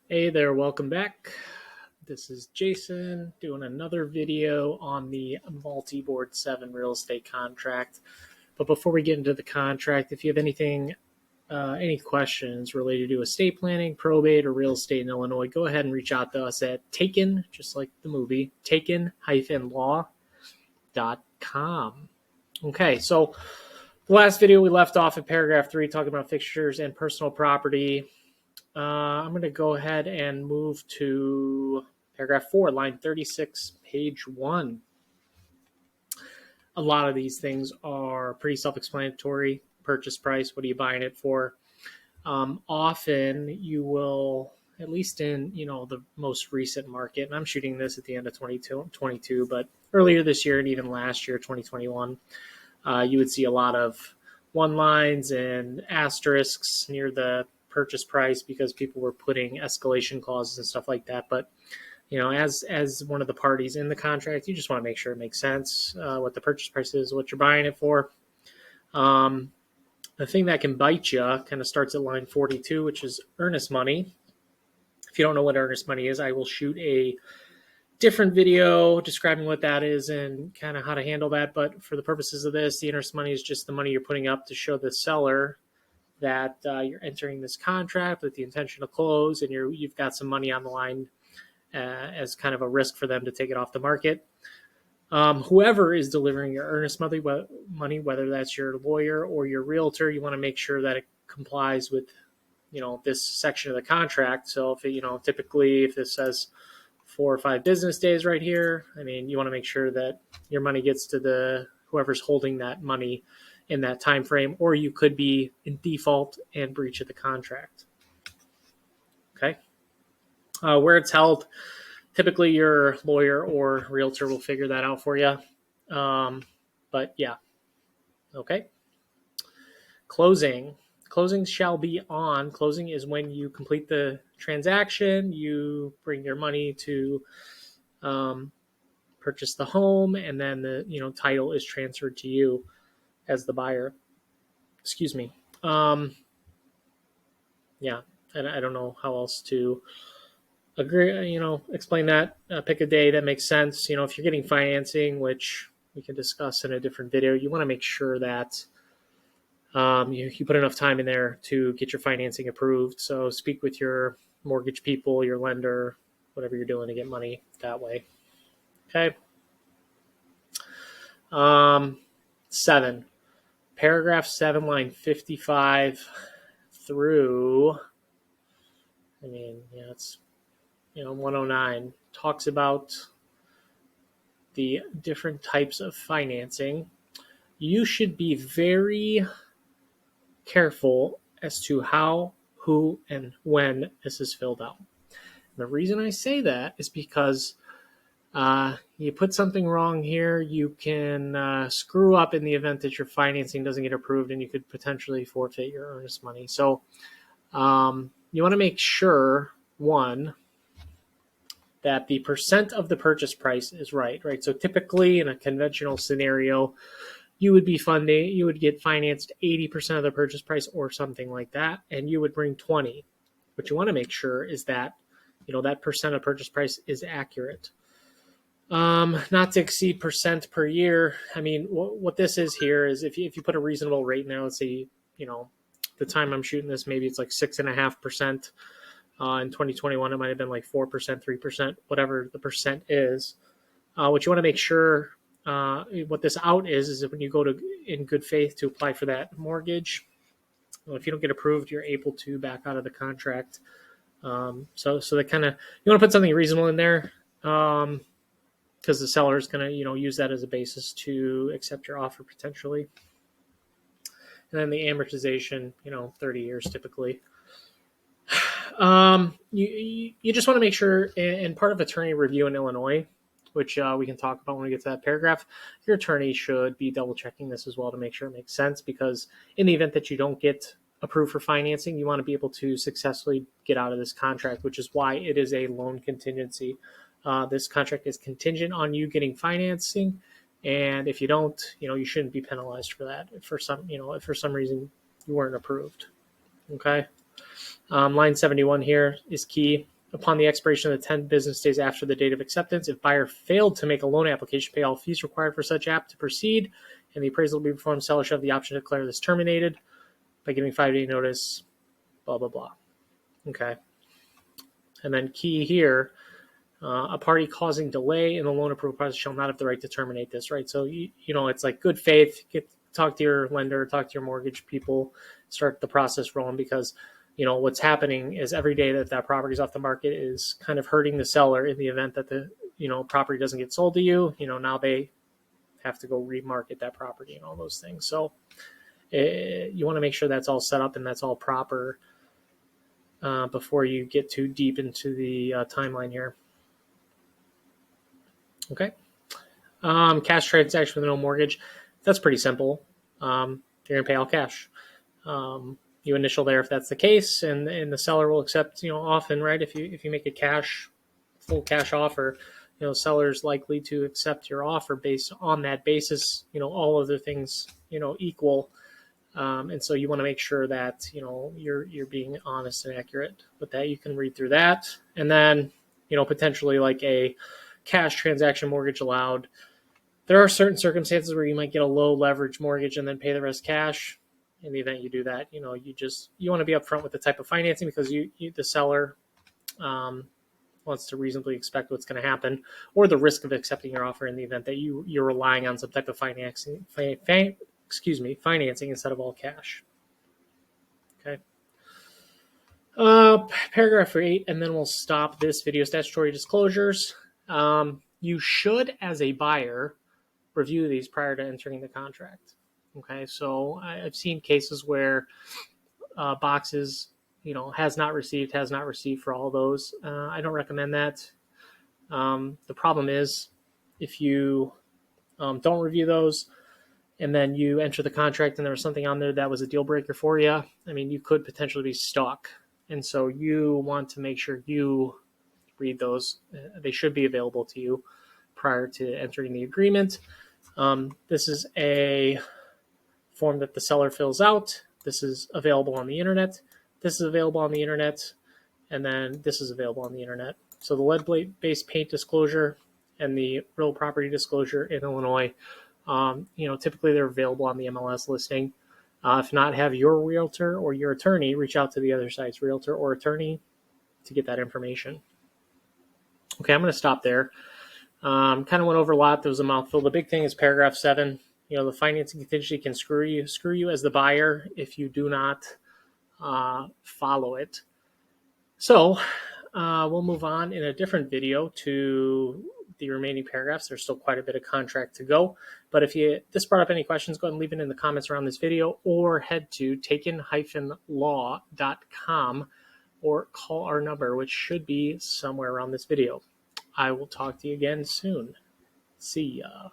Hey there, welcome back. This is Jason doing another video on the multi-board 7 real estate contract. But before we get into the contract, if you have any questions related to estate planning, probate, or real estate in Illinois, go ahead and reach out to us at Taken, just like the movie, taken-law.com. Okay, so the last video we left off at paragraph 3 talking about fixtures and personal property. I'm going to go ahead and move to paragraph 4, line 36, page 1. A lot of these things are pretty self-explanatory. Purchase price, what are you buying it for? Often you will, at least in the most recent market, and I'm shooting this at the end of 2022, but earlier this year and even last year, 2021, you would see a lot of one lines and asterisks near the purchase price because people were putting escalation clauses and stuff like that. But as one of the parties in the contract, you just want to make sure it makes sense, what the purchase price is, what you're buying it for. The thing that can bite you kind of starts at line 42, which is earnest money. If you don't know what earnest money is, I will shoot a different video describing what that is and kind of how to handle that. But for the purposes of this, the earnest money is just the money you're putting up to show the seller that you're entering this contract with the intention to close, and you've got some money on the line as kind of a risk for them to take it off the market. Whoever is delivering your earnest money, whether that's your lawyer or your realtor, you want to make sure that it complies with this section of the contract. So if typically if this says 4 or 5 business days right here, you want to make sure that your money gets to whoever's holding that money in that time frame, or you could be in default and breach of the contract. Okay. Where it's held, typically your lawyer or realtor will figure that out for you. But yeah. Okay. Closing shall be on. Closing is when you complete the transaction, you bring your money to purchase the home, and then the title is transferred to you as the buyer. Excuse me. Yeah, I don't know how else to explain that. Pick a day that makes sense. If you're getting financing, which we can discuss in a different video, you want to make sure that you put enough time in there to get your financing approved. So speak with your mortgage people, your lender, whatever you're doing to get money that way. Okay. 7. Paragraph 7, line 55 through, it's 109, talks about the different types of financing. You should be very careful as to how, who, and when this is filled out. And the reason I say that is because you put something wrong here, you can screw up in the event that your financing doesn't get approved, and you could potentially forfeit your earnest money. So you want to make sure, one, that the percent of the purchase price is right? So typically in a conventional scenario, you would get financed 80% of the purchase price or something like that, and you would bring 20. What you want to make sure is that, that percent of purchase price is accurate. Not to exceed percent per year. What this is here is if you put a reasonable rate now, let's say, the time I'm shooting this, maybe it's like 6.5%. In 2021, it might have been like 4%, 3%, whatever the percent is. What you want to make sure, what this out is that when you go to in good faith to apply for that mortgage, if you don't get approved, you're able to back out of the contract. So that kind of, you want to put something reasonable in there. Because the seller is going to, use that as a basis to accept your offer potentially. And then the amortization, 30 years typically. You just want to make sure, and part of attorney review in Illinois, which we can talk about when we get to that paragraph, your attorney should be double checking this as well to make sure it makes sense, because in the event that you don't get approved for financing, you want to be able to successfully get out of this contract, which is why it is a loan contingency. This contract is contingent on you getting financing, and if you don't, you shouldn't be penalized for that. If for some reason you weren't approved. Okay. Line 71 here is key. upon the expiration of the 10 business days after the date of acceptance. If buyer failed to make a loan application, pay all fees required for such app to proceed, and the appraisal will be performed, seller shall have the option to declare this terminated by giving 5-day notice, blah, blah, blah. Okay. And then key here, a party causing delay in the loan approval process shall not have the right to terminate this, right? So, it's like good faith, talk to your lender, talk to your mortgage people, start the process rolling, because what's happening is every day that property is off the market is kind of hurting the seller in the event that the property doesn't get sold to you. Now they have to go remarket that property and all those things. So you want to make sure that's all set up and that's all proper before you get too deep into the timeline here. Okay. Cash transaction with no mortgage. That's pretty simple. You're going to pay all cash. You initial there if that's the case, and the seller will accept, often, right? If you make a full cash offer, seller's likely to accept your offer based on that basis, all other things, equal. And so you want to make sure that, you're being honest and accurate with that. You can read through that. And then, potentially like a cash transaction mortgage allowed. There are certain circumstances where you might get a low leverage mortgage and then pay the rest cash. In the event you do that, you want to be upfront with the type of financing, because the seller wants to reasonably expect what's going to happen, or the risk of accepting your offer in the event that you're relying on some type of financing instead of all cash. Okay. Paragraph 8, and then we'll stop this video. Statutory disclosures. You should, as a buyer, review these prior to entering the contract. Okay, so I've seen cases where boxes, has not received for all those. I don't recommend that. The problem is if you don't review those and then you enter the contract and there was something on there that was a deal breaker for you, you could potentially be stuck. And so you want to make sure you read those. They should be available to you prior to entering the agreement. This is a form that the seller fills out. This is available on the internet. This is available on the internet. And then this is available on the internet. So the lead-based paint disclosure and the real property disclosure in Illinois, typically they're available on the MLS listing. If not, have your realtor or your attorney reach out to the other side's realtor or attorney to get that information. Okay, I'm going to stop there. Kind of went over a lot. There was a mouthful. The big thing is paragraph 7. The financing contingency can screw you as the buyer if you do not follow it. So we'll move on in a different video to the remaining paragraphs. There's still quite a bit of contract to go. But if this brought up any questions, go ahead and leave it in the comments around this video, or head to taken-law.com or call our number, which should be somewhere around this video. I will talk to you again soon. See ya.